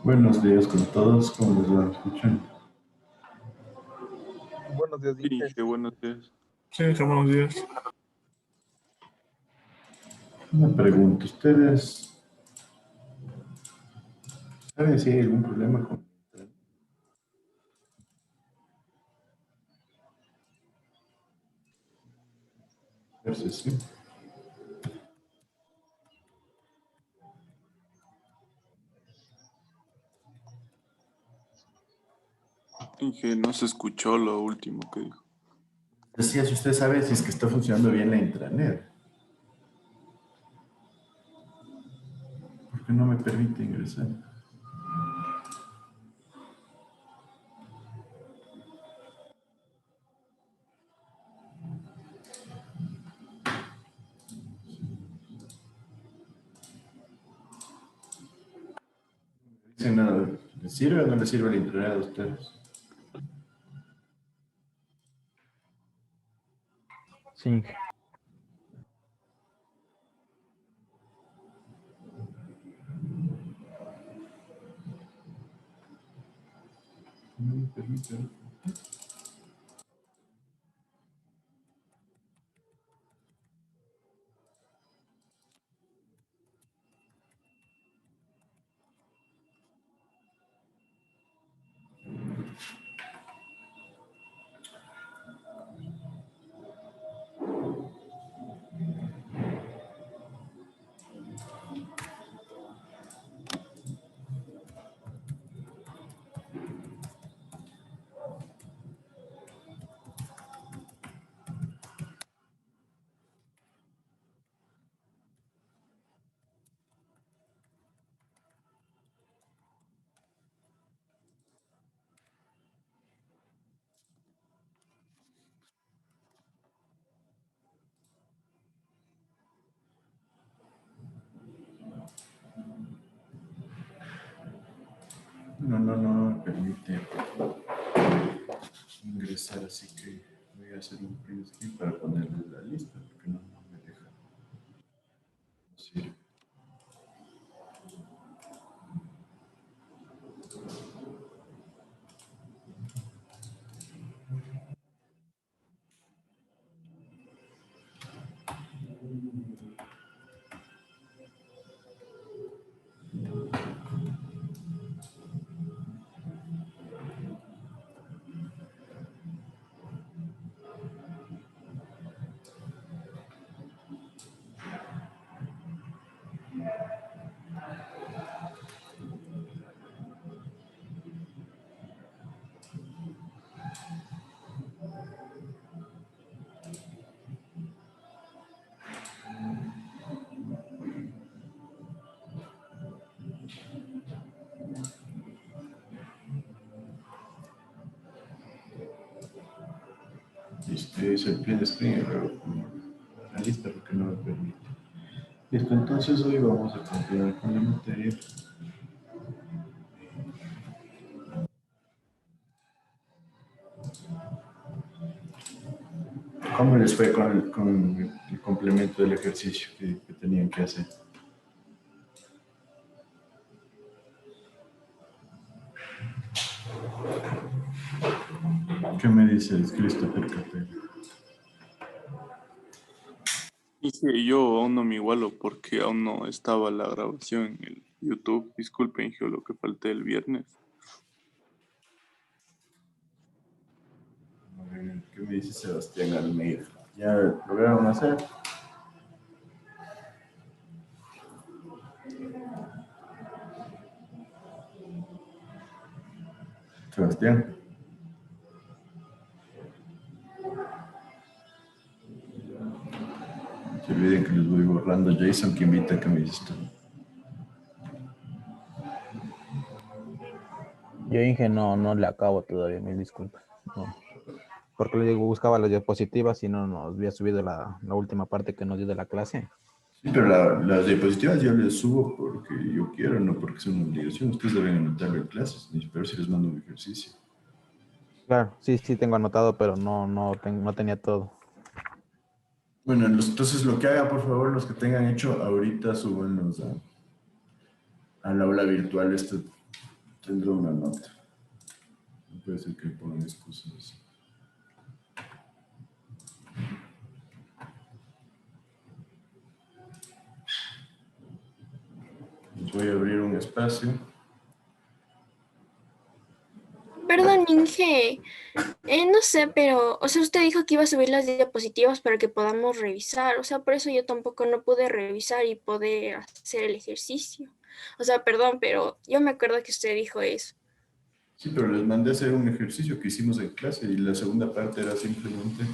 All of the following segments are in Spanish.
Buenos días con todos, ¿cómo les va? ¿Me escuchan? Buenos días, Inge. Sí, buenos días. Sí, buenos días. Una pregunta, ¿ustedes saben si hay algún problema con internet? A ver si sí. Inge, no se escuchó lo último que dijo. Decía si usted sabe si es que está funcionando bien la intranet. Porque no me permite ingresar. Dicen nada, ¿les sirve o no les sirve la intranet a ustedes? Sí. No me permite. No me permite ingresar, así que voy a hacer un print screen para ponerle la lista, porque no me deja. No sirve. Este es el print screen, pero la lista porque no me permite. Listo, entonces hoy vamos a continuar con la materia. ¿Cómo les fue con el complemento del ejercicio que tenían que hacer? ¿Qué me dices, Christopher Capel? Dije, yo aún no me igualo porque aún no estaba la grabación en el YouTube. Disculpen, yo lo que falté el viernes. A ver, ¿qué me dice Sebastián Almeida? ¿Ya lograron hacer? Sebastián. No se olviden que les voy borrando. Jason, que invita que me dices tú. Yo Inge no le acabo todavía, mil disculpas. No, porque le digo, buscaba las diapositivas y no nos había subido la última parte que nos dio de la clase. Sí, pero las diapositivas yo les subo porque yo quiero, no porque sea una obligación. Ustedes deben anotarlo en clases, ni espero si les mando un ejercicio. Claro, sí tengo anotado, pero no tenía todo. Bueno, entonces lo que hagan, por favor, los que tengan hecho ahorita, súbanlos al aula virtual. Esto tendrá una nota. No puede ser que pongan excusas. Les voy a abrir un espacio. Perdón, Inge. No sé, pero, o sea, usted dijo que iba a subir las diapositivas para que podamos revisar. O sea, por eso yo tampoco no pude revisar y poder hacer el ejercicio. O sea, perdón, pero yo me acuerdo que usted dijo eso. Sí, pero les mandé a hacer un ejercicio que hicimos en clase y la segunda parte era simplemente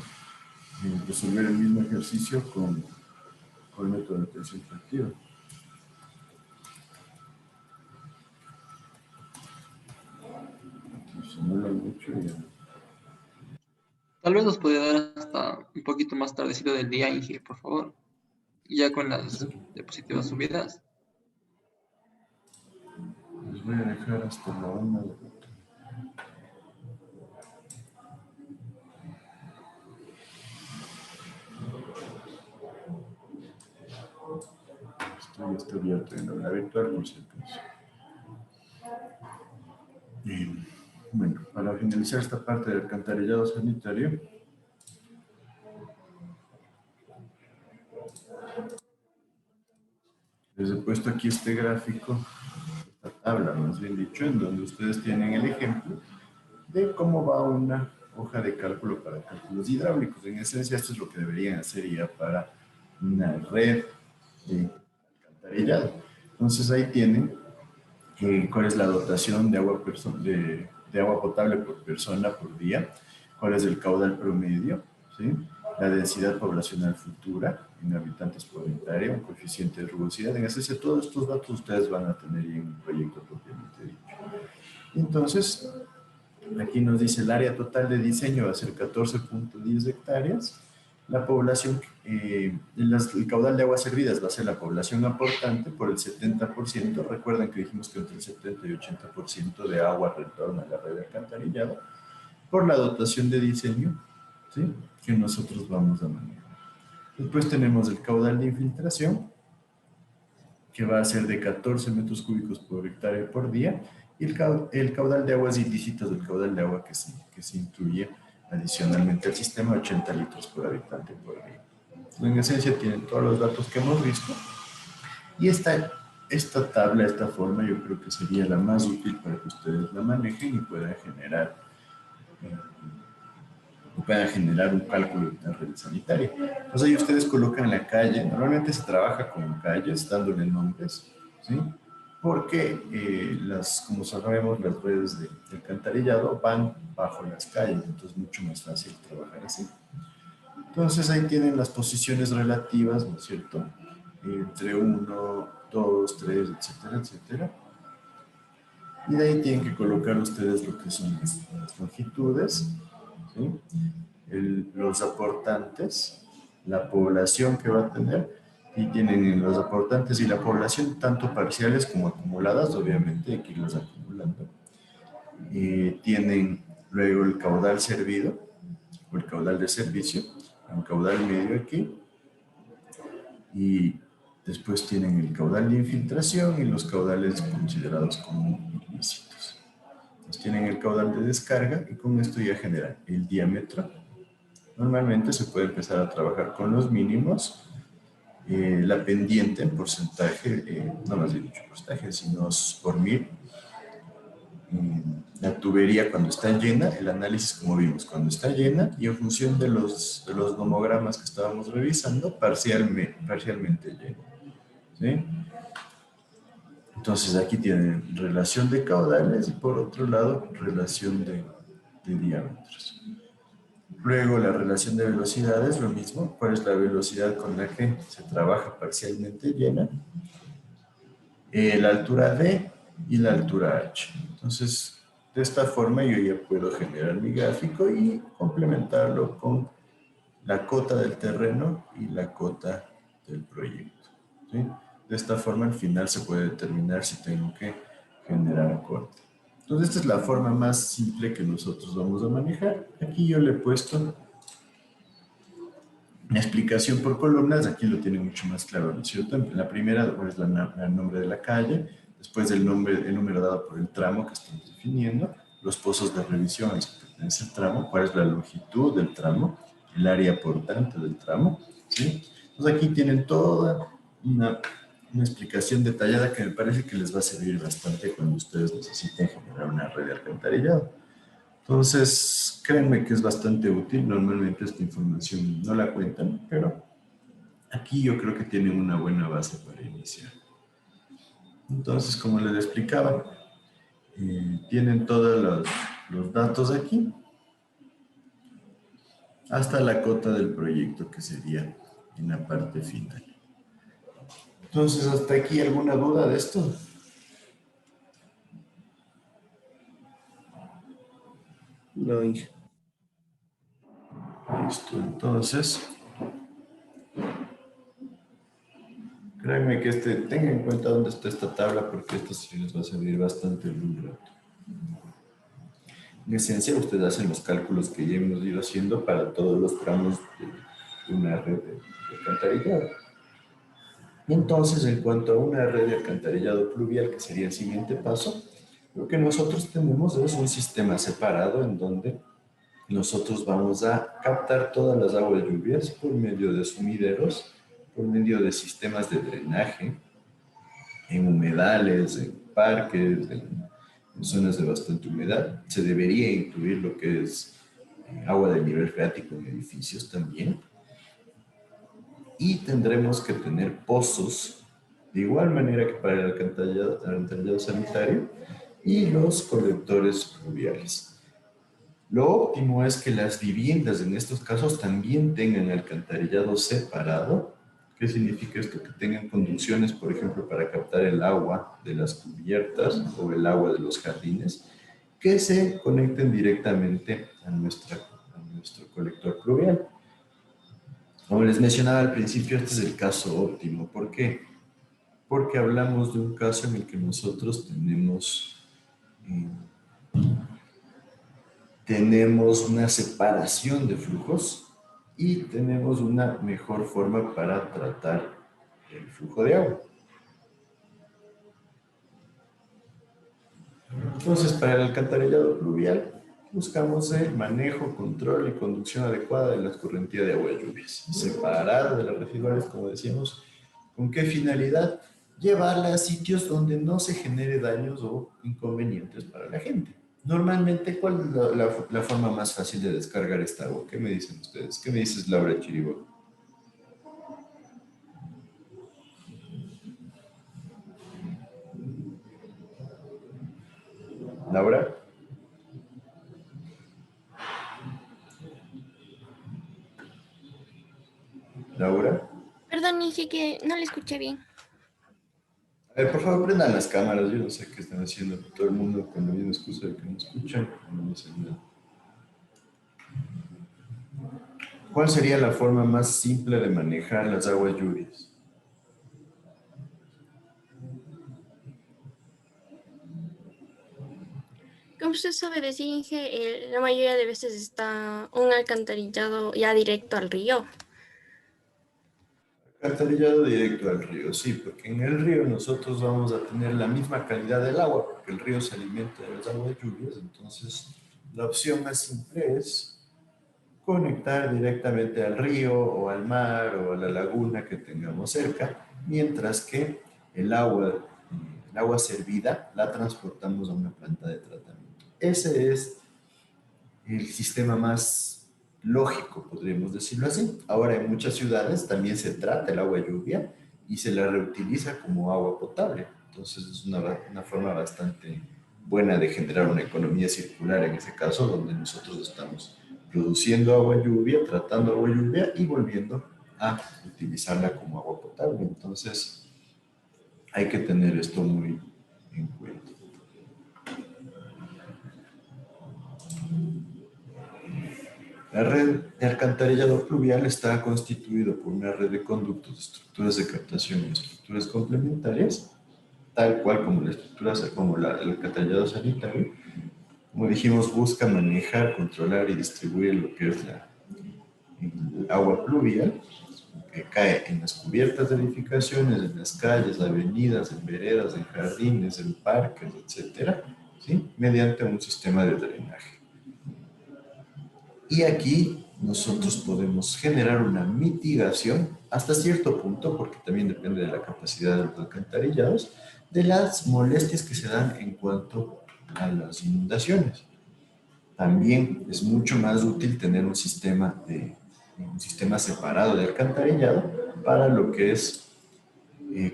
resolver el mismo ejercicio con el método de atención colectiva. Si no lo mucho ya. Tal vez nos puede dar hasta un poquito más tardecito del día, Inge, por favor. Ya con las diapositivas subidas. Les voy a dejar hasta la 1 de la tarde. Esto ya está abierto en la virtual, por si acaso. Bueno, para finalizar esta parte del alcantarillado sanitario, les he puesto aquí este gráfico, esta tabla, más bien dicho, en donde ustedes tienen el ejemplo de cómo va una hoja de cálculo para cálculos hidráulicos. En esencia, esto es lo que deberían hacer ya para una red de alcantarillado. Entonces ahí tienen cuál es la dotación de agua potable por persona por día, cuál es el caudal promedio, ¿sí? La densidad poblacional futura en habitantes por hectárea, un coeficiente de rugosidad. En esencia, todos estos datos ustedes van a tener en un proyecto propiamente dicho. Entonces, aquí nos dice el área total de diseño va a ser 14.10 hectáreas la población, el caudal de aguas servidas va a ser la población aportante por el 70%. Recuerden que dijimos que entre el 70 y 80% de agua retorna a la red de alcantarillado por la dotación de diseño, ¿sí?, que nosotros vamos a manejar. Después tenemos el caudal de infiltración, que va a ser de 14 metros cúbicos por hectárea por día, y el caudal de aguas ilícitas del caudal de agua que se incluye adicionalmente al sistema, 80 litros por habitante por día. En esencia tienen todos los datos que hemos visto, y esta tabla, esta forma, yo creo que sería la más útil para que ustedes la manejen y puedan generar un cálculo de una red sanitaria. Entonces ahí ustedes colocan la calle, normalmente se trabaja con calles, dándole nombres, ¿sí? Porque como sabemos, las redes de alcantarillado van bajo las calles, entonces es mucho más fácil trabajar así. Entonces ahí tienen las posiciones relativas, ¿no es cierto? Entre 1, 2, 3, etcétera, etcétera. Y de ahí tienen que colocar ustedes lo que son las longitudes, ¿sí? Los aportantes, la población que va a tener, y tienen los aportantes y la población tanto parciales como acumuladas, obviamente hay que irlas acumulando. Tienen luego el caudal servido, o el caudal de servicio, un caudal medio aquí, y después tienen el caudal de infiltración y los caudales considerados como ilícitos. Entonces tienen el caudal de descarga, y con esto ya generan el diámetro. Normalmente se puede empezar a trabajar con los mínimos, la pendiente en porcentaje, no más bien dicho porcentaje, sino por 1000. La tubería cuando está llena, el análisis como vimos, cuando está llena, y en función de los nomogramas que estábamos revisando, parcialmente llena, ¿sí? Entonces aquí tienen relación de caudales y por otro lado relación de diámetros. Luego la relación de velocidades, lo mismo, cuál es la velocidad con la que se trabaja parcialmente llena, la altura D y la altura H. Entonces, de esta forma yo ya puedo generar mi gráfico y complementarlo con la cota del terreno y la cota del proyecto, ¿sí? De esta forma al final se puede determinar si tengo que generar corte. Entonces esta es la forma más simple que nosotros vamos a manejar. Aquí yo le he puesto una explicación por columnas, aquí lo tiene mucho más claro, ¿no es cierto? En la primera es el nombre de la calle, después el número dado por el tramo que estamos definiendo, los pozos de revisión a los que pertenece el tramo, cuál es la longitud del tramo, el área aportante del tramo, ¿sí? Entonces aquí tienen toda una explicación detallada que me parece que les va a servir bastante cuando ustedes necesiten generar una red de alcantarillado. Entonces, créanme que es bastante útil. Normalmente esta información no la cuentan, pero aquí yo creo que tienen una buena base para iniciar. Entonces, como les explicaba, tienen todos los datos aquí, hasta la cota del proyecto, que sería en la parte final. Entonces, ¿hasta aquí alguna duda de esto? No, Inge. Listo, entonces, créanme que tengan en cuenta dónde está esta tabla, porque esto sí les va a servir bastante en un rato. En esencia, ustedes hacen los cálculos que ya hemos ido haciendo para todos los tramos de una red de alcantarillado. Y entonces, en cuanto a una red de alcantarillado pluvial, que sería el siguiente paso, lo que nosotros tenemos es un sistema separado en donde nosotros vamos a captar todas las aguas lluvias por medio de sumideros, por medio de sistemas de drenaje, en humedales, en parques, en zonas de bastante humedad. Se debería incluir lo que es agua de nivel freático en edificios también. Y tendremos que tener pozos, de igual manera que para el alcantarillado sanitario, y los colectores pluviales. Lo óptimo es que las viviendas en estos casos también tengan alcantarillado separado. ¿Qué significa esto? Que tengan conducciones, por ejemplo, para captar el agua de las cubiertas o el agua de los jardines, que se conecten directamente a nuestro colector pluvial. Como les mencionaba al principio, este es el caso óptimo. ¿Por qué? Porque hablamos de un caso en el que nosotros tenemos una separación de flujos y tenemos una mejor forma para tratar el flujo de agua. Entonces, para el alcantarillado pluvial, buscamos el manejo, control y conducción adecuada de la escorrentía de agua de lluvias, separada de las residuales, como decíamos. ¿Con qué finalidad? Llevarla a sitios donde no se genere daños o inconvenientes para la gente. Normalmente, ¿cuál es la forma más fácil de descargar esta agua? ¿Qué me dicen ustedes? ¿Qué me dices, Laura Chiribo? ¿Laura? ¿Laura? Perdón, Inge, que no le escuché bien. A ver, por favor, prendan las cámaras. Yo no sé qué están haciendo todo el mundo con la misma excusa de que no escuchan. No dicen nada. ¿Cuál sería la forma más simple de manejar las aguas lluvias? Como usted sabe decir, Inge, la mayoría de veces está un alcantarillado ya directo al río. Alcantarillado directo al río, sí, porque en el río nosotros vamos a tener la misma calidad del agua, porque el río se alimenta de las aguas lluvias, entonces la opción más simple es conectar directamente al río o al mar o a la laguna que tengamos cerca, mientras que el agua servida la transportamos a una planta de tratamiento. Ese es el sistema más lógico, podríamos decirlo así. Ahora, en muchas ciudades también se trata el agua de lluvia y se la reutiliza como agua potable. Entonces, es una forma bastante buena de generar una economía circular en ese caso, donde nosotros estamos produciendo agua de lluvia, tratando agua de lluvia y volviendo a utilizarla como agua potable. Entonces, hay que tener esto muy en cuenta. La red de alcantarillado pluvial está constituida por una red de conductos, estructuras de captación y estructuras complementarias, tal cual como el alcantarillado sanitario. Como dijimos, busca manejar, controlar y distribuir lo que es el agua pluvial, que cae en las cubiertas de edificaciones, en las calles, avenidas, en veredas, en jardines, en parques, etcétera, ¿sí? Mediante un sistema de drenaje. Y aquí nosotros podemos generar una mitigación hasta cierto punto, porque también depende de la capacidad de los alcantarillados, de las molestias que se dan en cuanto a las inundaciones. También es mucho más útil tener un sistema separado de alcantarillado para lo que es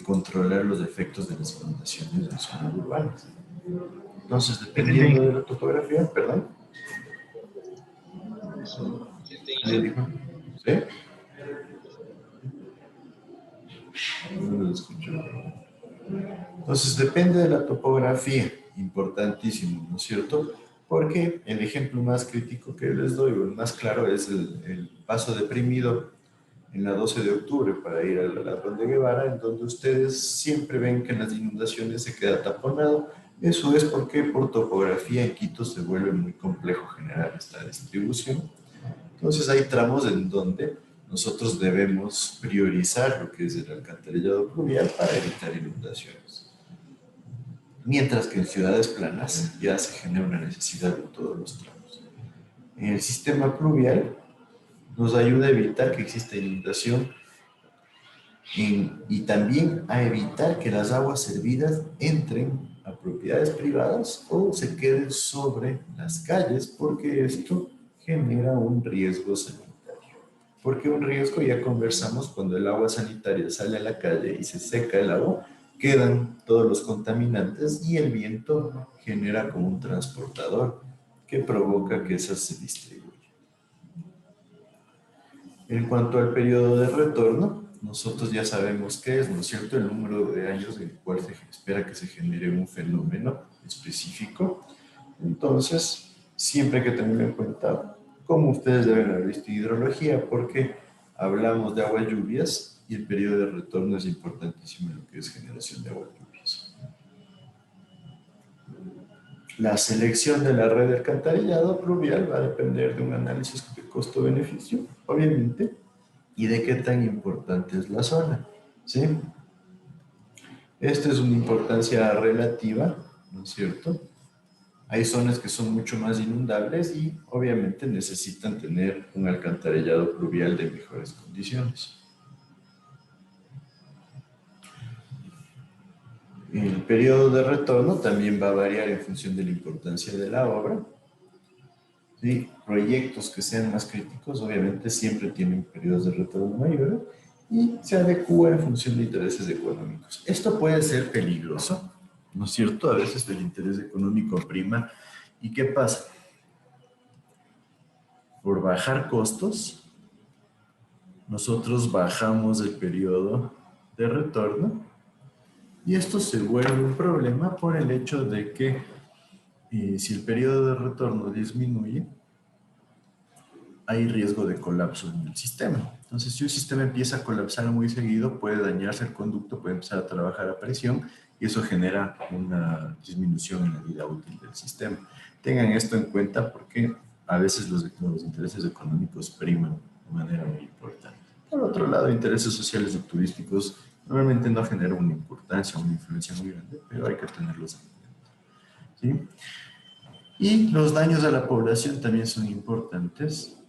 controlar los efectos de las inundaciones en zonas urbanas. Entonces, dependiendo de la topografía, perdón. ¿Alguien dijo? ¿Sí? No lo escucho. Entonces, depende de la topografía, importantísimo, ¿no es cierto? Porque el ejemplo más crítico que les doy, o el más claro, es el paso deprimido en la 12 de octubre para ir a la Ronda Guevara, en donde ustedes siempre ven que en las inundaciones se queda taponado. Eso es porque por topografía en Quito se vuelve muy complejo generar esta distribución. Entonces hay tramos en donde nosotros debemos priorizar lo que es el alcantarillado pluvial para evitar inundaciones. Mientras que en ciudades planas ya se genera una necesidad en todos los tramos. El sistema pluvial nos ayuda a evitar que exista inundación y también a evitar que las aguas servidas entren a propiedades privadas o se queden sobre las calles, porque esto genera un riesgo sanitario. Porque un riesgo, ya conversamos, cuando el agua sanitaria sale a la calle y se seca el agua, quedan todos los contaminantes y el viento genera como un transportador que provoca que esas se distribuyan. En cuanto al periodo de retorno, nosotros ya sabemos qué es, ¿no es cierto?, el número de años en el cual se espera que se genere un fenómeno específico. Entonces, siempre hay que tener en cuenta cómo ustedes deben haber visto hidrología, porque hablamos de aguas lluvias y el periodo de retorno es importantísimo en lo que es generación de aguas lluvias. La selección de la red de alcantarillado pluvial va a depender de un análisis de costo-beneficio, obviamente, y de qué tan importante es la zona, ¿sí? Esto es una importancia relativa, ¿no es cierto? Hay zonas que son mucho más inundables y obviamente necesitan tener un alcantarillado pluvial de mejores condiciones. El periodo de retorno también va a variar en función de la importancia de la obra. ¿Sí? Proyectos que sean más críticos obviamente siempre tienen periodos de retorno mayores y se adecúa en función de intereses económicos. Esto puede ser peligroso, ¿no es cierto? A veces el interés económico prima. ¿Y qué pasa? Por bajar costos, nosotros bajamos el periodo de retorno y esto se vuelve un problema por el hecho de que si el periodo de retorno disminuye, hay riesgo de colapso en el sistema. Entonces, si un sistema empieza a colapsar muy seguido, puede dañarse el conducto, puede empezar a trabajar a presión y eso genera una disminución en la vida útil del sistema. Tengan esto en cuenta porque a veces los intereses económicos priman de manera muy importante. Por otro lado, intereses sociales o turísticos normalmente no generan una importancia, una influencia muy grande, pero hay que tenerlos en cuenta, ¿sí? Y los daños a la población también son importantes.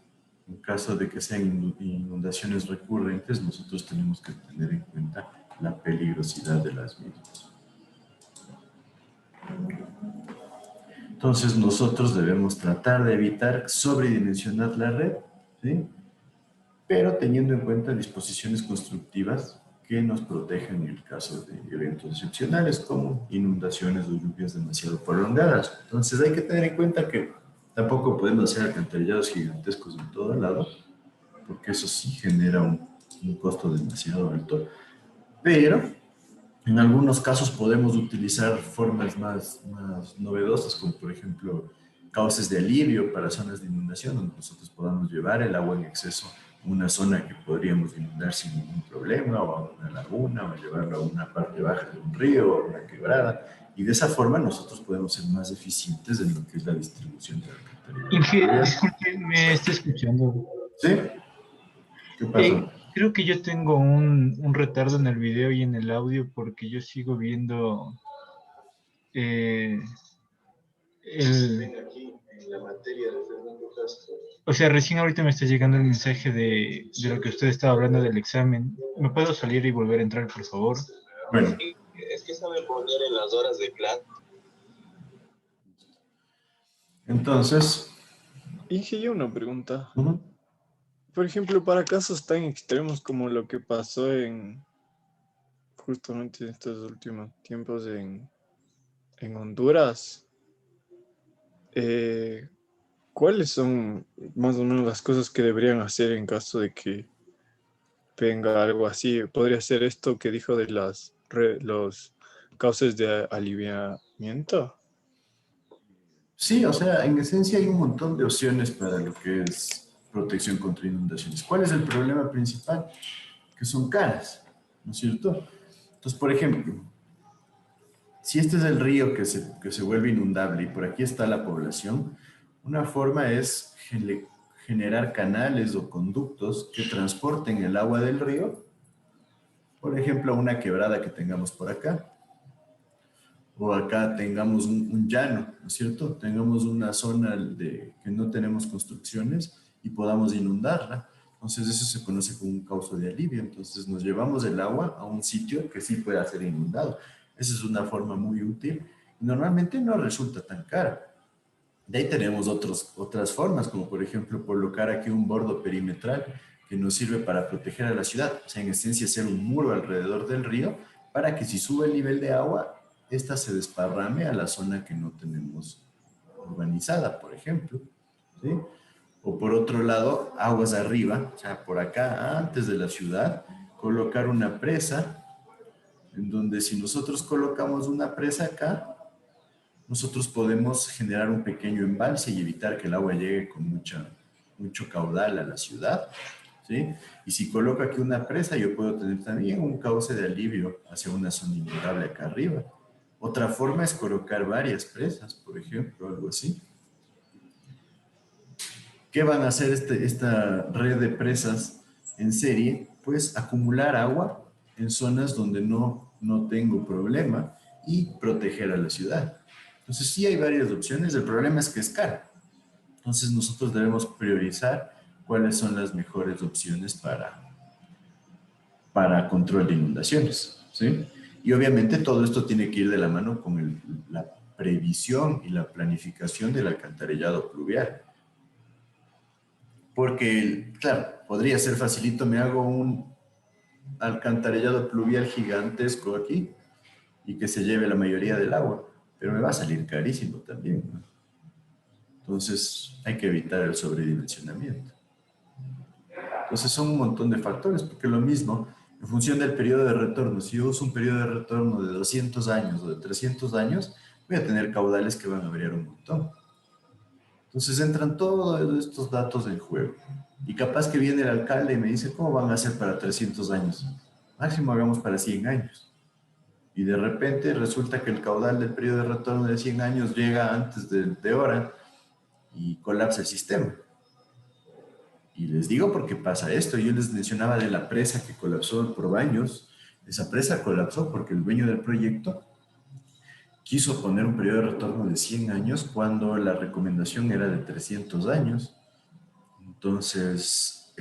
En caso de que sean inundaciones recurrentes, nosotros tenemos que tener en cuenta la peligrosidad de las mismas. Entonces, nosotros debemos tratar de evitar sobredimensionar la red, ¿sí? Pero teniendo en cuenta disposiciones constructivas que nos protejan en el caso de eventos excepcionales como inundaciones o lluvias demasiado prolongadas. Entonces, hay que tener en cuenta que tampoco podemos hacer alcantarillados gigantescos en todo lado, porque eso sí genera un costo demasiado alto, pero en algunos casos podemos utilizar formas más novedosas, como por ejemplo cauces de alivio para zonas de inundación, donde nosotros podamos llevar el agua en exceso a una zona que podríamos inundar sin ningún problema, o a una laguna, o llevarlo a una parte baja de un río, o a una quebrada, y de esa forma nosotros podemos ser más eficientes en lo que es la distribución de alcantarillado. Inge, disculpe, me está escuchando. ¿Sí? ¿Qué pasó? Creo que yo tengo un retardo en el video y en el audio porque yo sigo viendo el... O sea, recién ahorita me está llegando el mensaje de lo que usted estaba hablando del examen. ¿Me puedo salir y volver a entrar, por favor? Bueno. Es que sabe poner en las horas de clase. Entonces... Inge, yo una pregunta. Uh-huh. Por ejemplo, para casos tan extremos como lo que pasó justamente en estos últimos tiempos en Honduras, ¿cuáles son más o menos las cosas que deberían hacer en caso de que venga algo así? ¿Podría ser esto que dijo de los cauces de aliviamiento? Sí, o sea, en esencia hay un montón de opciones para lo que es protección contra inundaciones. ¿Cuál es el problema principal? Que son caras, ¿no es cierto? Entonces, por ejemplo, si este es el río que se vuelve inundable y por aquí está la población, una forma es generar canales o conductos que transporten el agua del río, por ejemplo, una quebrada que tengamos por acá, o acá tengamos un llano, ¿no es cierto? Tengamos una zona que no tenemos construcciones y podamos inundarla. Entonces eso se conoce como un cauce de alivio. Entonces nos llevamos el agua a un sitio que sí pueda ser inundado. Esa es una forma muy útil y normalmente no resulta tan cara. De ahí tenemos otras formas, como por ejemplo colocar aquí un bordo perimetral que nos sirve para proteger a la ciudad. O sea, en esencia hacer un muro alrededor del río para que si sube el nivel de agua, esta se desparrame a la zona que no tenemos urbanizada, por ejemplo, ¿sí? O por otro lado, aguas arriba, o sea, por acá, antes de la ciudad, colocar una presa, en donde si nosotros colocamos una presa acá, nosotros podemos generar un pequeño embalse y evitar que el agua llegue con mucho caudal a la ciudad, ¿sí? Y si coloco aquí una presa, yo puedo tener también un cauce de alivio hacia una zona inundable acá arriba. Otra forma es colocar varias presas, por ejemplo, algo así. ¿Qué van a hacer esta red de presas en serie? Pues acumular agua en zonas donde no tengo problema y proteger a la ciudad. Entonces sí hay varias opciones, el problema es que es caro. Entonces nosotros debemos priorizar cuáles son las mejores opciones para control de inundaciones, ¿sí? Y obviamente todo esto tiene que ir de la mano con la previsión y la planificación del alcantarillado pluvial. Porque, claro, podría ser facilito, me hago un alcantarillado pluvial gigantesco aquí y que se lleve la mayoría del agua, pero me va a salir carísimo también, ¿no? Entonces hay que evitar el sobredimensionamiento. Entonces son un montón de factores, porque lo mismo, en función del periodo de retorno, si yo uso un periodo de retorno de 200 años o de 300 años, voy a tener caudales que van a variar un montón. Entonces entran todos estos datos en juego. Y capaz que viene el alcalde y me dice, ¿cómo van a hacer para 300 años? Máximo hagamos para 100 años. Y de repente resulta que el caudal del periodo de retorno de 100 años llega antes de hora y colapsa el sistema. Y les digo por qué pasa esto. Yo les mencionaba de la presa que colapsó por Baños. Esa presa colapsó porque el dueño del proyecto quiso poner un periodo de retorno de 100 años cuando la recomendación era de 300 años. Entonces,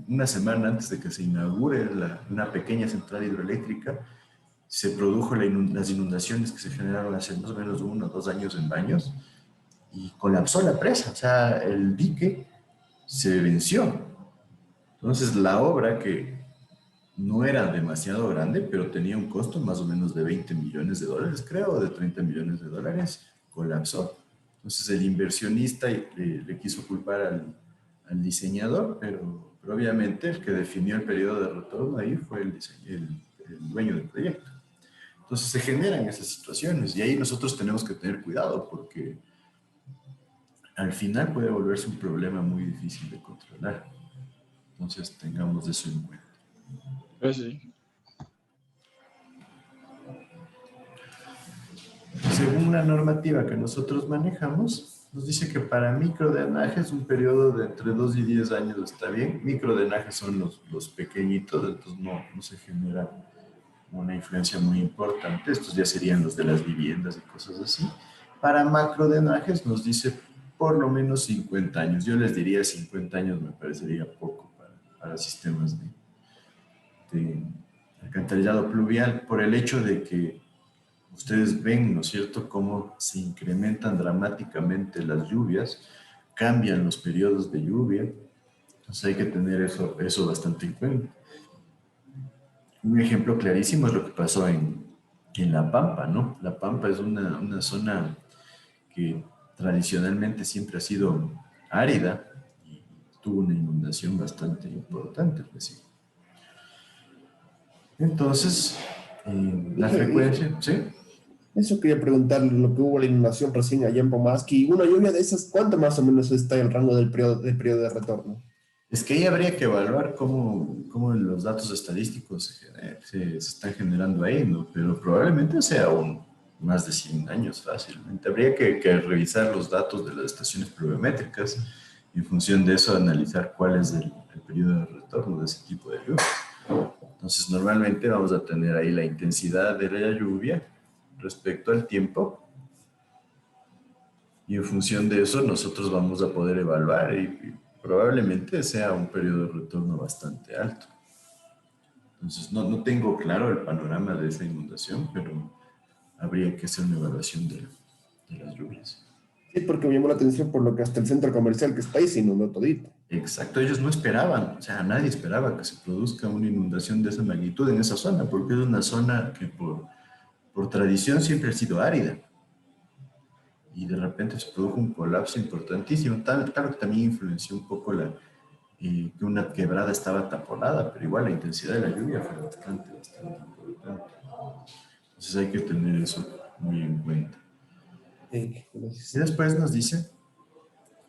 una semana antes de que se inaugure una pequeña central hidroeléctrica, se produjo las inundaciones que se generaron hace más o menos 1 o 2 años en Baños y colapsó la presa. O sea, el dique se venció. Entonces, la obra que no era demasiado grande, pero tenía un costo más o menos de 20 millones de dólares, creo, o de 30 millones de dólares, colapsó. Entonces, el inversionista le quiso culpar al diseñador, pero obviamente el que definió el periodo de retorno ahí fue el dueño del proyecto. Entonces se generan esas situaciones y ahí nosotros tenemos que tener cuidado porque al final puede volverse un problema muy difícil de controlar. Entonces tengamos eso en cuenta. Sí. Según la normativa que nosotros manejamos, nos dice que para microdrenajes un periodo de entre 2 y 10 años está bien. Microdrenajes son los pequeñitos, entonces no se genera una influencia muy importante. Estos ya serían los de las viviendas y cosas así. Para macrodrenajes nos dice por lo menos 50 años. Yo les diría 50 años me parecería poco para sistemas de alcantarillado pluvial por el hecho de que ustedes ven, ¿no es cierto?, cómo se incrementan dramáticamente las lluvias, cambian los periodos de lluvia. Entonces hay que tener eso bastante en cuenta. Un ejemplo clarísimo es lo que pasó en La Pampa, ¿no? La Pampa es una zona que tradicionalmente siempre ha sido árida y tuvo una inundación bastante importante recién. Entonces, la frecuencia, ¿sí? Eso quería preguntarle, lo que hubo la inundación recién allá en Pomaski. Una lluvia de esas, ¿cuánto más o menos está el rango del periodo de retorno? Es que ahí habría que evaluar cómo los datos estadísticos se están generando ahí, ¿no? Pero probablemente sea más de 100 años fácilmente. Habría que revisar los datos de las estaciones pluviométricas y en función de eso analizar cuál es el periodo de retorno de ese tipo de lluvia. Entonces, normalmente vamos a tener ahí la intensidad de la lluvia respecto al tiempo y en función de eso nosotros vamos a poder evaluar y probablemente sea un periodo de retorno bastante alto. Entonces, no tengo claro el panorama de esa inundación, pero habría que hacer una evaluación de las lluvias. Sí, porque me llamó la atención por lo que hasta el centro comercial que está ahí se inundó todito. Exacto, ellos no esperaban, o sea, nadie esperaba que se produzca una inundación de esa magnitud en esa zona, porque es una zona que por tradición siempre ha sido árida. Y de repente se produjo un colapso importantísimo. Claro que también influenció un poco que una quebrada estaba taponada, pero igual la intensidad de la lluvia fue bastante importante. Entonces hay que tener eso muy en cuenta. Y después nos dice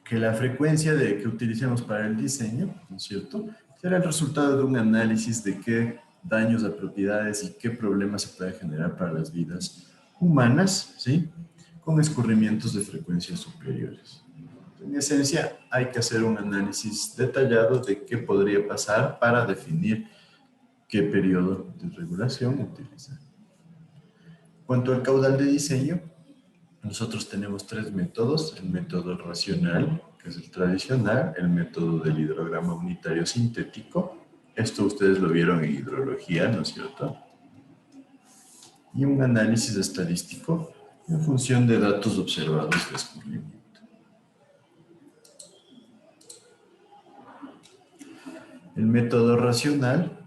que la frecuencia que utilicemos para el diseño, ¿no es cierto?, será el resultado de un análisis de qué daños a propiedades y qué problemas se pueden generar para las vidas humanas, ¿sí? Con escurrimientos de frecuencias superiores. En esencia, hay que hacer un análisis detallado de qué podría pasar para definir qué periodo de regulación utilizar. En cuanto al caudal de diseño, nosotros tenemos tres métodos: el método racional, que es el tradicional, el método del hidrograma unitario sintético, esto ustedes lo vieron en hidrología, ¿no es cierto? Y un análisis estadístico en función de datos observados de escurrimiento. El método racional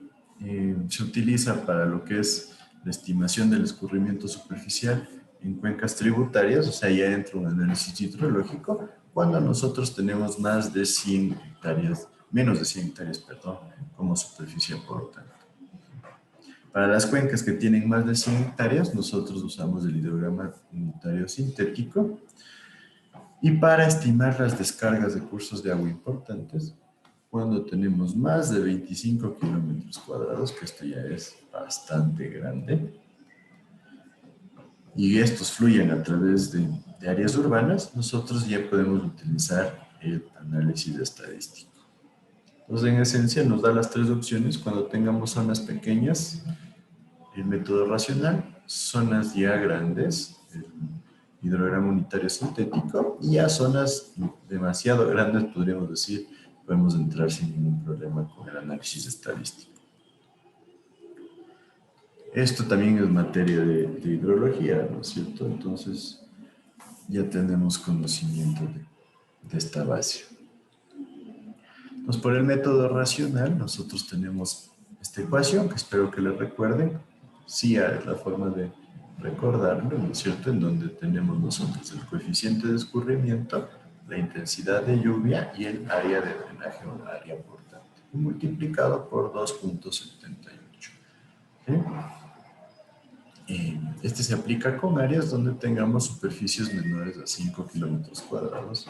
se utiliza para lo que es la estimación del escurrimiento superficial en cuencas tributarias, o sea, ya entra un análisis hidrológico, cuando nosotros tenemos más de 100 hectáreas, menos de 100 hectáreas, perdón, como superficie aportante. Para las cuencas que tienen más de 100 hectáreas, nosotros usamos el hidrograma unitario sintético. Y para estimar las descargas de cursos de agua importantes, cuando tenemos más de 25 kilómetros cuadrados, que esto ya es bastante grande, y estos fluyen a través de áreas urbanas, nosotros ya podemos utilizar el análisis estadístico. Entonces, en esencia, nos da las tres opciones. Cuando tengamos zonas pequeñas, el método racional; zonas ya grandes, el hidrograma unitario sintético; y ya zonas demasiado grandes, podríamos decir, podemos entrar sin ningún problema con el análisis estadístico. Esto también es materia de hidrología, ¿no es cierto? Entonces, ya tenemos conocimiento de esta base. Entonces, por el método racional, nosotros tenemos esta ecuación, que espero que la recuerden. Sí, es la forma de recordarlo, ¿no es cierto? En donde tenemos nosotros el coeficiente de escurrimiento, la intensidad de lluvia y el área de drenaje o la área aportante, multiplicado por 2.78. ¿Sí? Este se aplica con áreas donde tengamos superficies menores a 5 kilómetros cuadrados.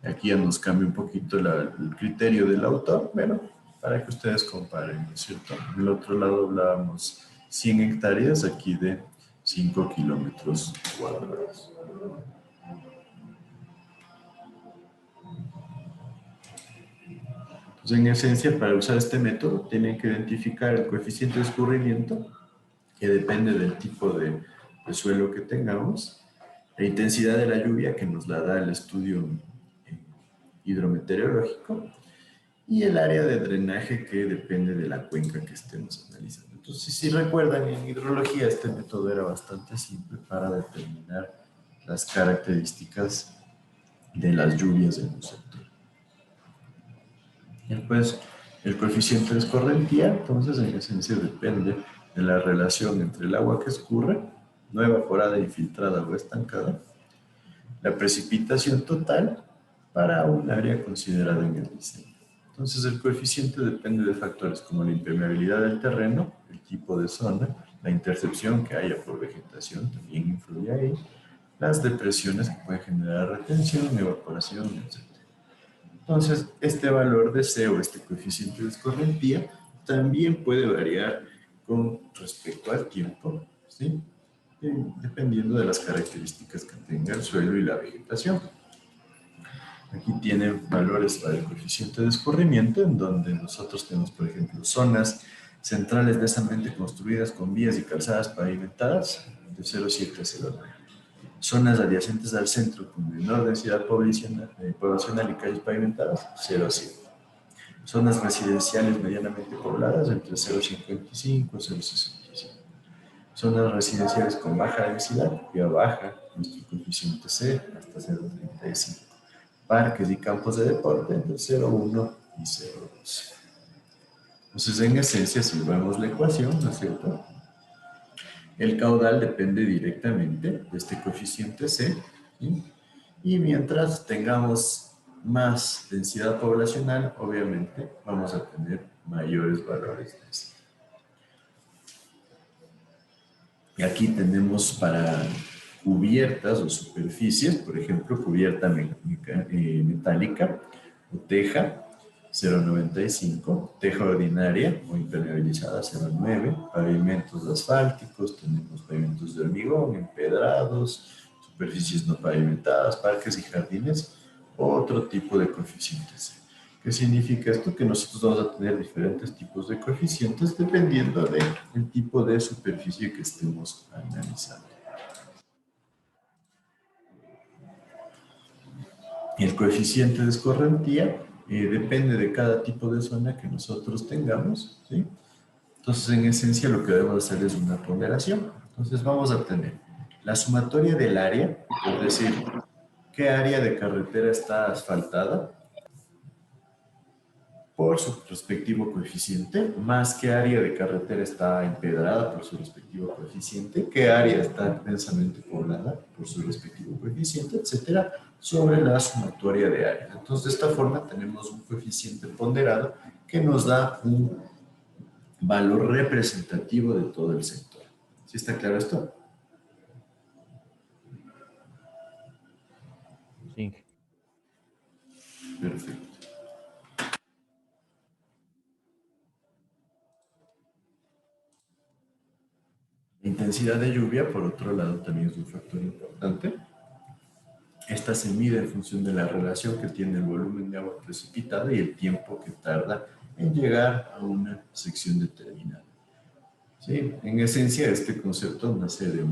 Aquí ya nos cambia un poquito el criterio del autor, pero para que ustedes comparen, ¿no es cierto? En el otro lado hablábamos 100 hectáreas, aquí de 5 kilómetros cuadrados. Entonces, en esencia, para usar este método, tienen que identificar el coeficiente de escurrimiento, que depende del tipo de suelo que tengamos, la intensidad de la lluvia, que nos la da el estudio hidrometeorológico, y el área de drenaje, que depende de la cuenca que estemos analizando. Entonces, si recuerdan, en hidrología este método era bastante simple para determinar las características de las lluvias en un sector. Después, el coeficiente de escorrentía, entonces, en esencia depende de la relación entre el agua que escurre, no evaporada, infiltrada o estancada, la precipitación total para un área considerada en el diseño. Entonces, el coeficiente depende de factores como la impermeabilidad del terreno, el tipo de zona, la intercepción que haya por vegetación también influye ahí, las depresiones que pueden generar retención, evaporación, etc. Entonces, este valor de C, o este coeficiente de escorrentía, también puede variar con respecto al tiempo, ¿sí? Dependiendo de las características que tenga el suelo y la vegetación. Aquí tienen valores para el coeficiente de escurrimiento, en donde nosotros tenemos, por ejemplo, zonas centrales densamente construidas con vías y calzadas pavimentadas de 0,7 a 0,9. Zonas adyacentes al centro con menor densidad poblacional y calles pavimentadas, 0,7. Zonas residenciales medianamente pobladas entre 0,55 y 0,65. Zonas residenciales con baja densidad, ya baja nuestro coeficiente C hasta 0,35. Parques y campos de deporte entre 0,1 y 0,12. Entonces, en esencia, si vemos la ecuación, ¿no es cierto? El caudal depende directamente de este coeficiente C, ¿sí? Y mientras tengamos más densidad poblacional, obviamente vamos a tener mayores valores de C. Y aquí tenemos para cubiertas o superficies, por ejemplo, cubierta metálica o teja, 0,95, teja ordinaria o impermeabilizada 0,9, pavimentos asfálticos, tenemos pavimentos de hormigón, empedrados, superficies no pavimentadas, parques y jardines, otro tipo de coeficientes. ¿Qué significa esto? Que nosotros vamos a tener diferentes tipos de coeficientes dependiendo del tipo de superficie que estemos analizando. El coeficiente de escorrentía depende de cada tipo de zona que nosotros tengamos, ¿sí? Entonces, en esencia, lo que debemos hacer es una ponderación. Entonces, vamos a obtener la sumatoria del área, es decir, qué área de carretera está asfaltada por su respectivo coeficiente, más qué área de carretera está empedrada por su respectivo coeficiente, qué área está densamente poblada por su respectivo coeficiente, etcétera, sobre la sumatoria de áreas. Entonces, de esta forma tenemos un coeficiente ponderado que nos da un valor representativo de todo el sector. ¿Sí está claro esto? Sí. Perfecto. La intensidad de lluvia, por otro lado, también es un factor importante. Esta se mide en función de la relación que tiene el volumen de agua precipitada y el tiempo que tarda en llegar a una sección determinada. ¿Sí? En esencia, este concepto nace de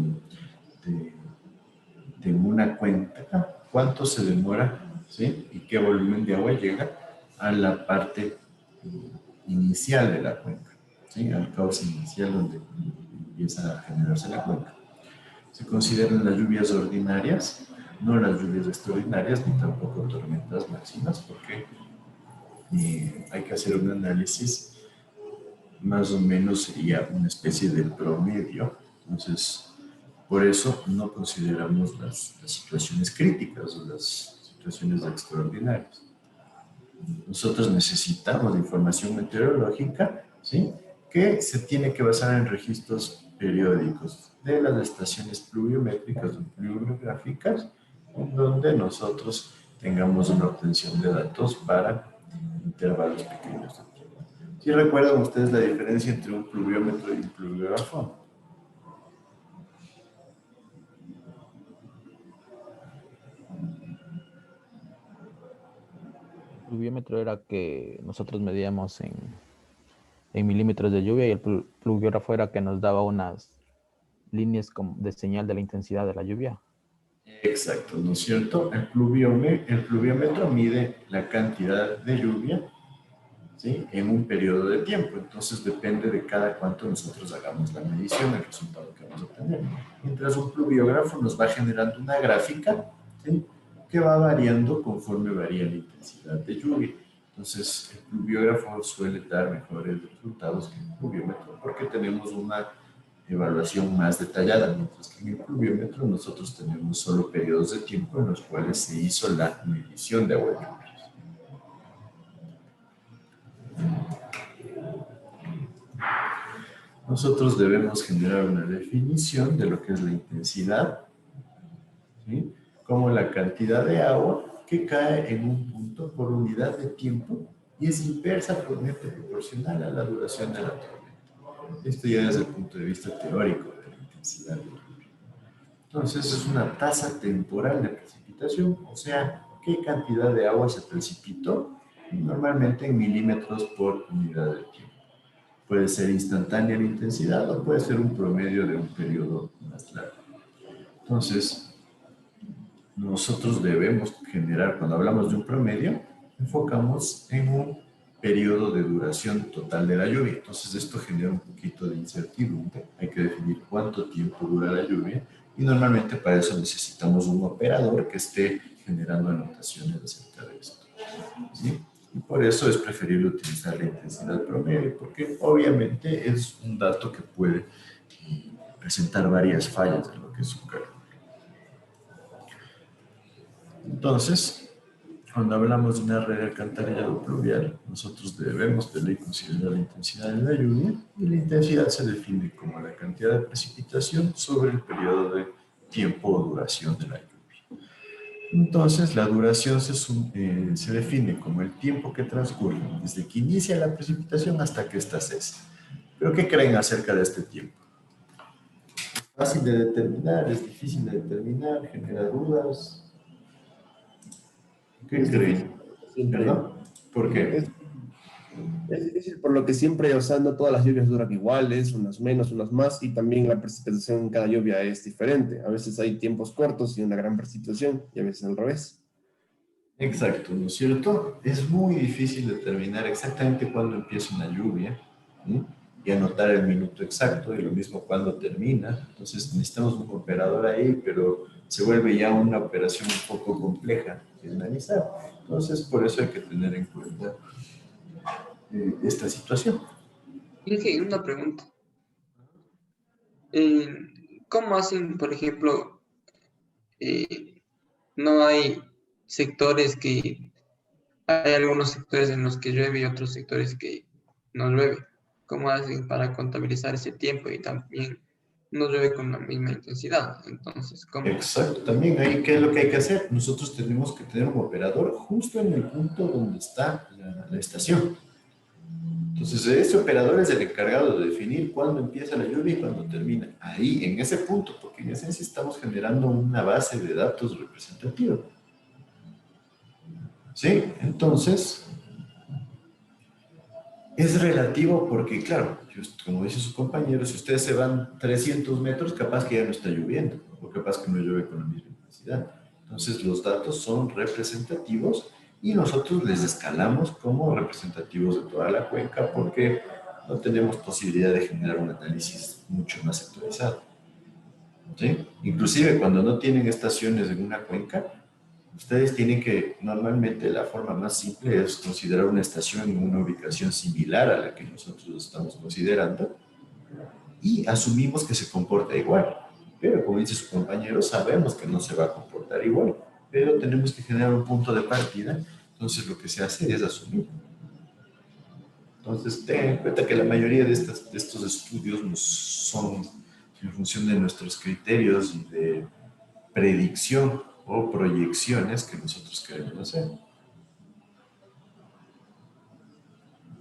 una cuenta. ¿Cuánto se demora? ¿Sí? ¿Y qué volumen de agua llega a la parte inicial de la cuenca? ¿Sí? Al cauce inicial donde empieza a generarse la cuenca. Se consideran las lluvias ordinarias, no las lluvias extraordinarias, ni tampoco tormentas máximas, porque hay que hacer un análisis, más o menos sería una especie de promedio. Entonces, por eso no consideramos las situaciones críticas o las situaciones extraordinarias. Nosotros necesitamos información meteorológica, ¿sí?, que se tiene que basar en registros periódicos de las estaciones pluviométricas o pluviográficas, en donde nosotros tengamos una obtención de datos para intervalos pequeños de tiempo. ¿Sí recuerdan ustedes la diferencia entre un pluviómetro y un pluviógrafo? El pluviómetro era que nosotros medíamos en milímetros de lluvia y el pluviógrafo era que nos daba unas líneas de señal de la intensidad de la lluvia. Exacto, ¿no es cierto? El pluviómetro mide la cantidad de lluvia, ¿sí?, en un periodo de tiempo. Entonces depende de cada cuánto nosotros hagamos la medición, el resultado que vamos a obtener. Mientras un pluviógrafo nos va generando una gráfica, ¿sí?, que va variando conforme varía la intensidad de lluvia. Entonces el pluviógrafo suele dar mejores resultados que el pluviómetro porque tenemos una evaluación más detallada, mientras que en el pluviómetro nosotros tenemos solo periodos de tiempo en los cuales se hizo la medición de agua de lluvia. Nosotros debemos generar una definición de lo que es la intensidad, ¿sí?, como la cantidad de agua que cae en un punto por unidad de tiempo y es inversamente proporcional a la duración de la tormenta. Esto ya desde el punto de vista teórico de la intensidad de la lluvia. Entonces es una tasa temporal de precipitación, o sea, qué cantidad de agua se precipitó, normalmente en milímetros por unidad de tiempo. Puede ser instantánea la intensidad o puede ser un promedio de un periodo más largo. Entonces, nosotros debemos generar, cuando hablamos de un promedio, enfocamos en un periodo de duración total de la lluvia. Entonces, esto genera un poquito de incertidumbre. Hay que definir cuánto tiempo dura la lluvia y normalmente para eso necesitamos un operador que esté generando anotaciones acerca de esto, ¿sí? Y por eso es preferible utilizar la intensidad promedio, porque obviamente es un dato que puede presentar varias fallas en lo que es su cálculo. Entonces, cuando hablamos de una red de alcantarillado pluvial, nosotros debemos de ley considerar la intensidad de la lluvia, y la intensidad se define como la cantidad de precipitación sobre el periodo de tiempo o duración de la lluvia. Entonces, la duración se define como el tiempo que transcurre desde que inicia la precipitación hasta que ésta cese. ¿Pero qué creen acerca de este tiempo? ¿Fácil de determinar? ¿Es difícil de determinar? ¿Genera dudas? ¿Qué Es difícil. creen? Siempre. ¿Perdón? ¿Por qué? Es difícil por lo que siempre, o sea, no todas las lluvias duran iguales, unas menos, unas más, y también la precipitación en cada lluvia es diferente. A veces hay tiempos cortos y una gran precipitación, y a veces al revés. Exacto, ¿no es cierto? Es muy difícil determinar exactamente cuándo empieza una lluvia, ¿sí? Y anotar el minuto exacto, y lo mismo cuándo termina. Entonces necesitamos un operador ahí, pero se vuelve ya una operación un poco compleja de analizar. Entonces, por eso hay que tener en cuenta esta situación. Inge, una pregunta. ¿Cómo hacen, por ejemplo, no hay sectores que, hay algunos sectores en los que llueve y otros sectores que no llueve? ¿Cómo hacen para contabilizar ese tiempo y también no llueve con la misma intensidad? Entonces, ¿cómo? Exacto, también ahí, ¿qué es lo que hay que hacer? Nosotros tenemos que tener un operador justo en el punto donde está la estación. Entonces, ese operador es el encargado de definir cuándo empieza la lluvia y cuándo termina. Ahí, en ese punto, porque en esencia estamos generando una base de datos representativa. ¿Sí? Entonces, es relativo porque, claro, como dice su compañero, si ustedes se van 300 metros, capaz que ya no está lloviendo, o capaz que no llueve con la misma intensidad. Entonces, los datos son representativos y nosotros les escalamos como representativos de toda la cuenca porque no tenemos posibilidad de generar un análisis mucho más actualizado. ¿Sí? Inclusive cuando no tienen estaciones en una cuenca, ustedes tienen que, normalmente la forma más simple es considerar una estación en una ubicación similar a la que nosotros estamos considerando y asumimos que se comporta igual. Pero como dice su compañero, sabemos que no se va a comportar igual, pero tenemos que generar un punto de partida, entonces lo que se hace es asumir. Entonces, ten en cuenta que la mayoría de estos estudios no son en función de nuestros criterios y de predicción o proyecciones que nosotros queremos hacer.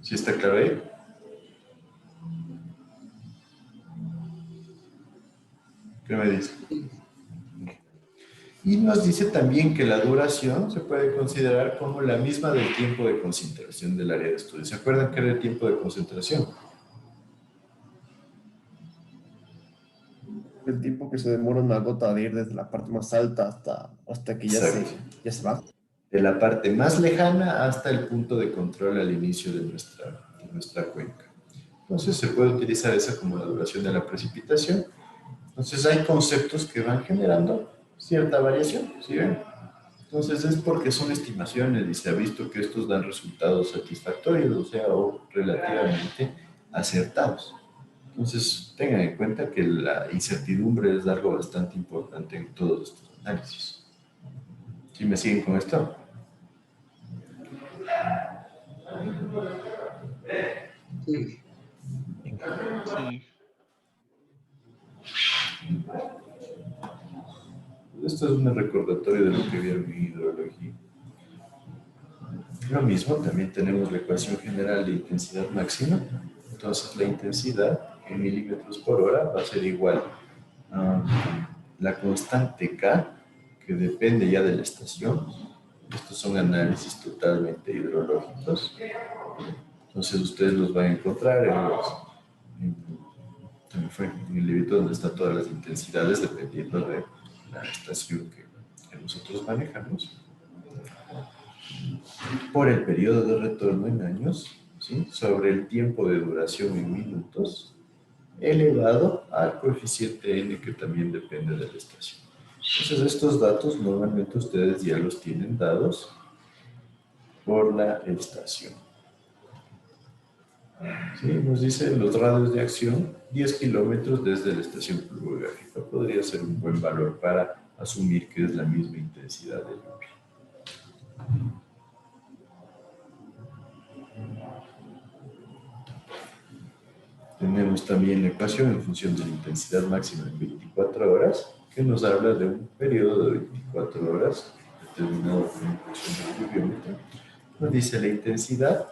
¿Sí está claro ahí? ¿Qué me dice? Y nos dice también que la duración se puede considerar como la misma del tiempo de concentración del área de estudio. ¿Se acuerdan qué era el tiempo de concentración? El tiempo que se demora una gota de ir desde la parte más alta hasta que ya se va. De la parte más lejana hasta el punto de control al inicio de nuestra cuenca. Entonces se puede utilizar esa como la duración de la precipitación. Entonces hay conceptos que van generando cierta variación, ¿sí ven? Entonces es porque son estimaciones y se ha visto que estos dan resultados satisfactorios, o sea, o relativamente acertados. Entonces tengan en cuenta que la incertidumbre es algo bastante importante en todos estos análisis. ¿Sí me siguen con esto? Sí. Sí. Esto es un recordatorio de lo que vieron en hidrología. Lo mismo, también tenemos la ecuación general de intensidad máxima. Entonces, la intensidad en milímetros por hora va a ser igual a la constante K, que depende ya de la estación. Estos son análisis totalmente hidrológicos. Entonces, ustedes los van a encontrar en el librito donde están todas las intensidades dependiendo de la estación que nosotros manejamos, por el periodo de retorno en años, ¿sí? Sobre el tiempo de duración en minutos, elevado al coeficiente n, que también depende de la estación. Entonces, estos datos normalmente ustedes ya los tienen dados por la estación. Sí, nos dice los radios de acción, 10 kilómetros desde la estación pluviométrica. Podría ser un buen valor para asumir que es la misma intensidad de lluvia. Tenemos también la ecuación en función de la intensidad máxima en 24 horas, que nos habla de un periodo de 24 horas determinado por la ecuación del pluviómetro, nos dice la intensidad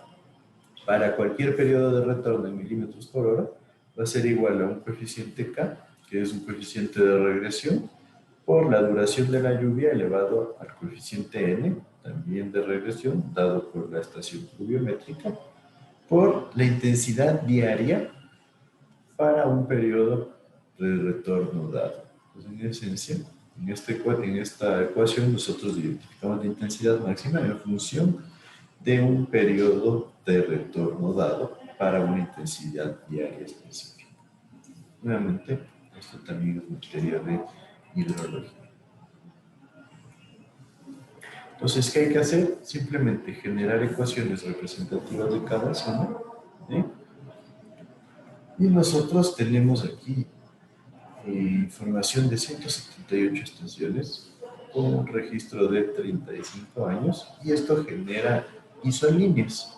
para cualquier periodo de retorno en milímetros por hora va a ser igual a un coeficiente K, que es un coeficiente de regresión, por la duración de la lluvia elevado al coeficiente N, también de regresión, dado por la estación pluviométrica, por la intensidad diaria para un periodo de retorno dado. Entonces, en esencia, en esta ecuación nosotros identificamos la intensidad máxima en función de un periodo de retorno dado para una intensidad diaria específica. Nuevamente, esto también es materia de hidrología. Entonces, ¿qué hay que hacer? Simplemente generar ecuaciones representativas de cada zona, ¿sí? Y nosotros tenemos aquí información de 178 estaciones con un registro de 35 años y esto genera isolíneas.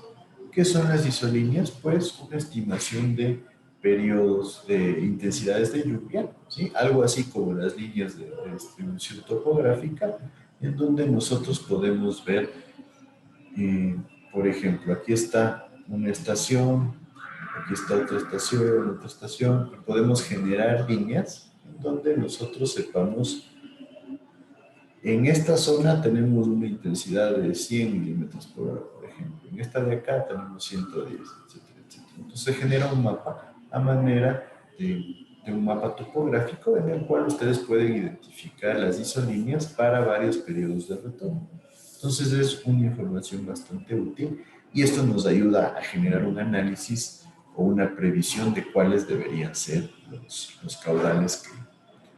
¿Qué son las isolíneas? Pues una estimación de periodos de intensidades de lluvia, ¿sí? Algo así como las líneas de distribución topográfica, en donde nosotros podemos ver, por ejemplo, aquí está una estación, aquí está otra estación, y podemos generar líneas en donde nosotros sepamos, en esta zona tenemos una intensidad de 100 milímetros por hora, por ejemplo, en esta de acá tenemos 110, etcétera, etcétera. Entonces se genera un mapa a manera de un mapa topográfico en el cual ustedes pueden identificar las isolíneas para varios periodos de retorno. Entonces es una información bastante útil y esto nos ayuda a generar un análisis o una previsión de cuáles deberían ser los caudales,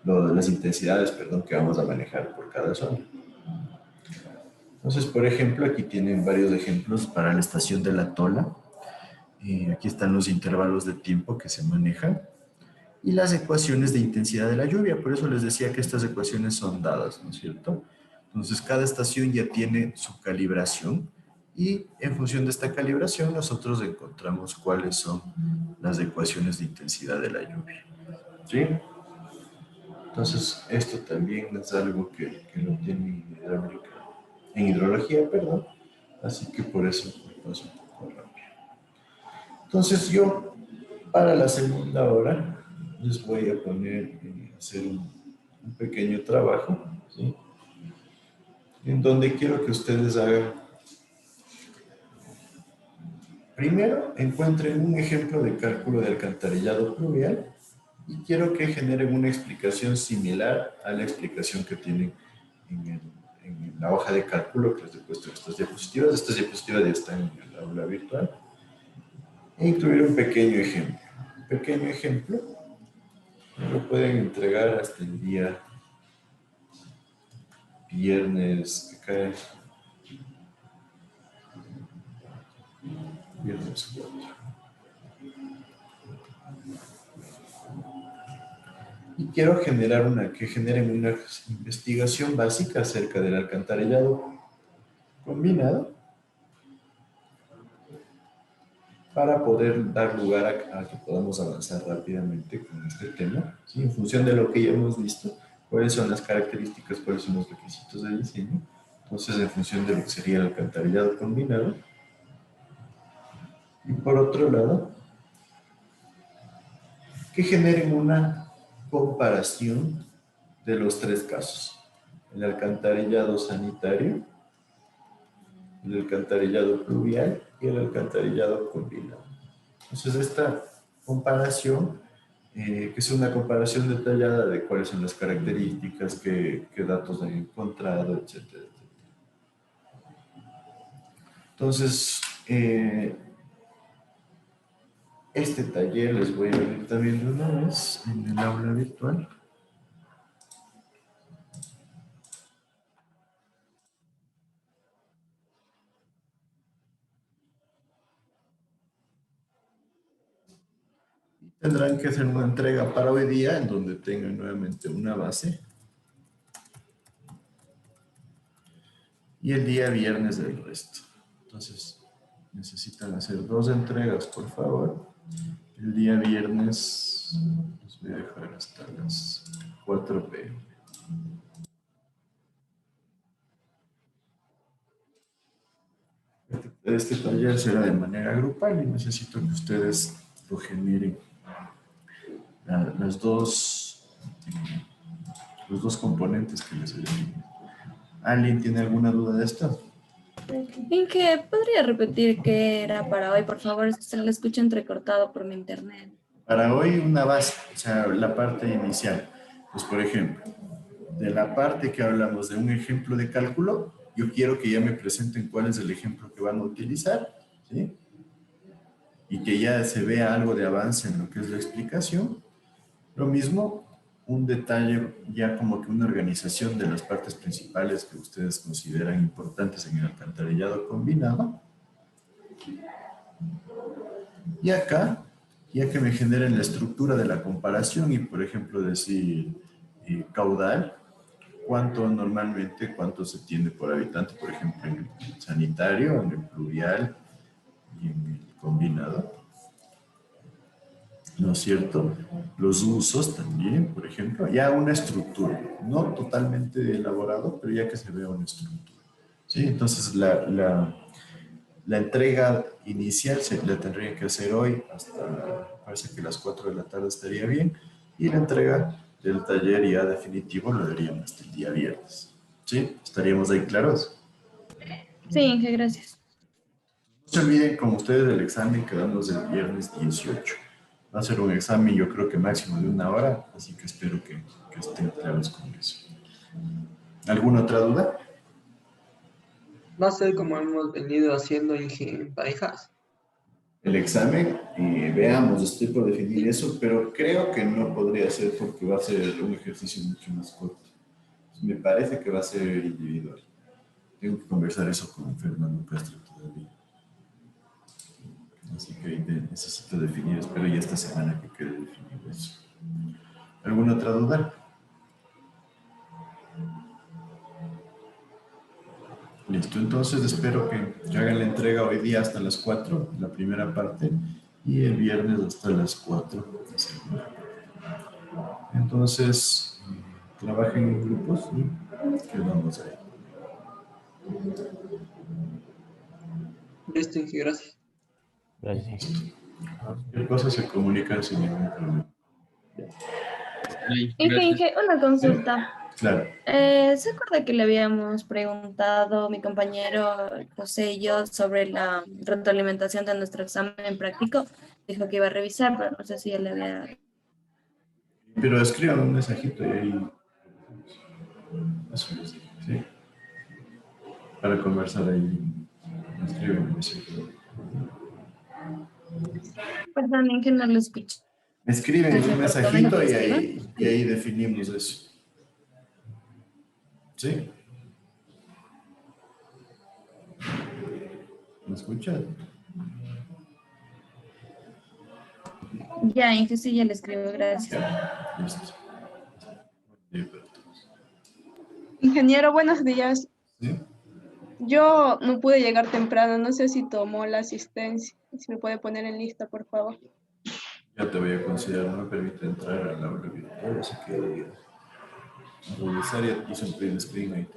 las intensidades, perdón, que vamos a manejar por cada zona. Entonces, por ejemplo, aquí tienen varios ejemplos para la estación de La Tola. Aquí están los intervalos de tiempo que se manejan y las ecuaciones de intensidad de la lluvia. Por eso les decía que estas ecuaciones son dadas, ¿no es cierto? Entonces, cada estación ya tiene su calibración y en función de esta calibración nosotros encontramos cuáles son las ecuaciones de intensidad de la lluvia. ¿Sí? Entonces, esto también es algo que lo tiene en hidrología, perdón. Así que por eso me paso un poco rápido. Entonces, yo para la segunda hora les voy a poner, hacer un pequeño trabajo, ¿sí? En donde quiero que ustedes hagan, primero encuentren un ejemplo de cálculo de alcantarillado pluvial y quiero que generen una explicación similar a la explicación que tienen en la hoja de cálculo que les he puesto en estas diapositivas. Estas diapositivas ya están en el aula virtual. E incluir un pequeño ejemplo. Un pequeño ejemplo lo pueden entregar hasta el día viernes, que cae viernes 4. Y quiero que generen una investigación básica acerca del alcantarillado combinado para poder dar lugar a que podamos avanzar rápidamente con este tema, ¿sí? En función de lo que ya hemos visto, cuáles son las características, cuáles son los requisitos de diseño. Entonces, en función de lo que sería el alcantarillado combinado. Y por otro lado, que generen una comparación de los tres casos. El alcantarillado sanitario, el alcantarillado pluvial y el alcantarillado combinado. Entonces, esta comparación, que es una comparación detallada de cuáles son las características, qué datos han encontrado, etcétera, etcétera. Entonces, este taller les voy a abrir también de una vez en el aula virtual. Tendrán que hacer una entrega para hoy día en donde tengan nuevamente una base. Y el día viernes del resto. Entonces, necesitan hacer 2 entregas, por favor. El día viernes los voy a dejar hasta las 4 p.m. Este taller será de manera grupal y necesito que ustedes lo generen. Los dos componentes que les elegí. ¿Alguien tiene alguna duda de esto? Inge, ¿podría repetir qué era para hoy, por favor? Es que se lo escucho entrecortado por mi internet. Para hoy una base, o sea, la parte inicial. Pues por ejemplo, de la parte que hablamos de un ejemplo de cálculo, yo quiero que ya me presenten cuál es el ejemplo que van a utilizar, ¿sí? Y que ya se vea algo de avance en lo que es la explicación. Lo mismo, un detalle ya como que una organización de las partes principales que ustedes consideran importantes en el alcantarillado combinado. Y acá, ya que me generen la estructura de la comparación y, por ejemplo, decir caudal, cuánto se tiene por habitante, por ejemplo, en el sanitario, en el pluvial y en el combinado. ¿No es cierto? Los usos también, por ejemplo, ya una estructura, no totalmente elaborado, pero ya que se vea una estructura. ¿Sí? Entonces, la entrega inicial se la tendría que hacer hoy, parece que las 4 de la tarde estaría bien, y la entrega del taller ya definitivo lo haríamos hasta el día viernes. ¿Sí? ¿Estaríamos ahí claros? Sí, Inge, gracias. No se olviden, como ustedes, del examen que damos el viernes 18. Va a ser un examen, yo creo que máximo de 1 hora, así que espero que estén claros con eso. ¿Alguna otra duda? Va a ser como hemos venido haciendo en parejas. El examen, veamos, estoy por definir eso, pero creo que no podría ser porque va a ser un ejercicio mucho más corto. Me parece que va a ser individual. Tengo que conversar eso con Fernando Castro todavía. Así que necesito definir, espero ya esta semana que quede definido eso. ¿Alguna otra duda? Listo, entonces espero que hagan la entrega hoy día hasta las 4, la primera parte, y el viernes hasta las 4, la segunda parte. Entonces, trabajen en grupos y quedamos ahí. Listo, Inge, gracias. Gracias. Cualquier cosa se comunica sin ningún problema. Inge, una consulta. Claro. ¿Se acuerda que le habíamos preguntado mi compañero José y yo sobre la retroalimentación de nuestro examen práctico? Dijo que iba a revisar, pero no sé si ya le había... Pero escriban un mensajito y ahí. Eso es, ¿sí? Para conversar ahí. Escriben un mensajito. Perdón, Inge, no lo escucho. Me escriben Se un cortó, mensajito ¿me y escriban? ahí definimos eso. ¿Sí? ¿Me escuchas? Ya, Inge, sí, ya le escribo, gracias. Listo. Bien, para todos. Ingeniero, buenos días. ¿Sí? Yo no pude llegar temprano, no sé si tomó la asistencia. Si me puede poner en lista, por favor. Ya te voy a considerar, no me permite entrar al aula virtual, así que voy a revisar y hice un print screen ahí.